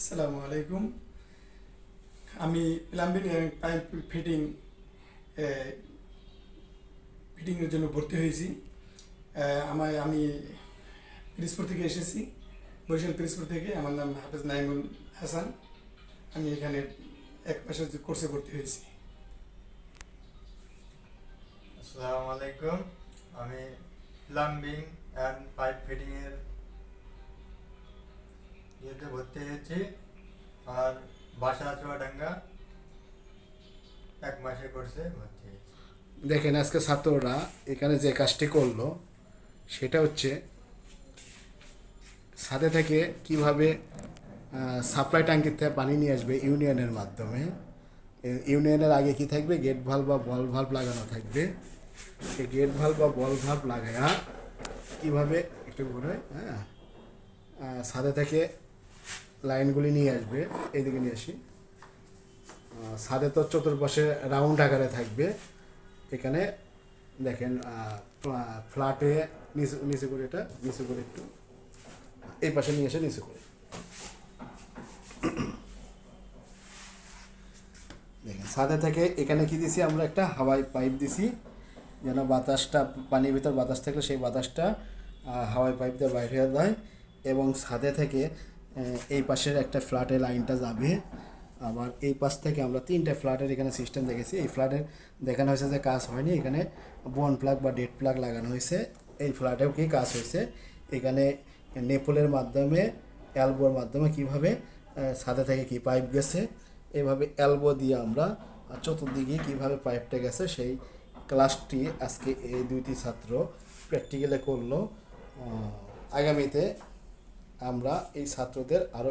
আসসালামু আলাইকুম। আমি প্লাম্বিং এন্ড পাইপ ফিটিং ফিটিংয়ের জন্য ভর্তি হয়েছি। আমি পিরিজপুর থেকে এসেছি, বরিশাল পিরিজপুর থেকে। আমার নাম হাফেজ নাইমুল হাসান। আমি এখানে এক মাসের কোর্সে ভর্তি হয়েছি। আসসালামু আলাইকুম। আমি প্লাম্বিং অ্যান্ড পাইপ ফিটিং এর ইয়েতে ভর্তি হয়েছি। আর বাসা চুয়াডাঙ্গা, 1 মাসে কোর্সে ভর্তি হয়েছি। দেখেন আজকে ছাত্ররা এখানে যে কাজটি করলো সেটা হচ্ছে ছাদে থেকে কিভাবে সাপ্লাই ট্যাঙ্কির থেকে পানি নিয়ে আসবে ইউনিয়নের মাধ্যমে। ইউনিয়নের আগে কি থাকবে, গেট ভাল্ব বা বল ভাল্ব লাগানো থাকবে। সেই গেট ভাল্ব বা বল ভাল্ব লাগায়া কীভাবে একটু ঘুরে ছাদে থেকে লাইনগুলি নিয়ে আসবে। এইদিকে নিয়ে আসি। ছাদে তো চতুর্পাশে রাউন্ড আকারে থাকবে। এখানে দেখেন ফ্ল্যাটে নিচে নিচে করে, এটা নিচে করে একটু এই পাশে নিয়ে এসে নিচে করে দেখেন ছাদে থেকে এখানে কি দিছি আমরা, একটা হাওয়াই পাইপ দিছি যেন বাতাসটা, পানির ভিতর বাতাস থাকলে সেই বাতাসটা হাওয়াই পাইপ দিয়ে বাইরে হয়ে যায়। এবং ছাদে থেকে এই পাশের একটা ফ্ল্যাটে লাইনটা যাবে। আবার এই পাশ থেকে আমরা 3টে ফ্ল্যাটের এখানে সিস্টেম দেখেছি। এই ফ্ল্যাটের দেখানো হয়েছে যে কাজ হয়নি, এখানে বোন প্লাগ বা ডেড প্লাগ লাগানো হয়েছে। এই ফ্ল্যাটেও কি কাজ হয়েছে, এখানে নেপলের মাধ্যমে, অ্যালবোর মাধ্যমে কিভাবে ছাদে থেকে কি পাইপ গেছে, এভাবে অ্যালবো দিয়ে আমরা চতুর্দিকে কিভাবে পাইপটা গেছে সেই ক্লাসটি আজকে এই দুইটি ছাত্র প্র্যাকটিক্যালে করলো। আগামীতে আমরা এই ছাত্রদের আরও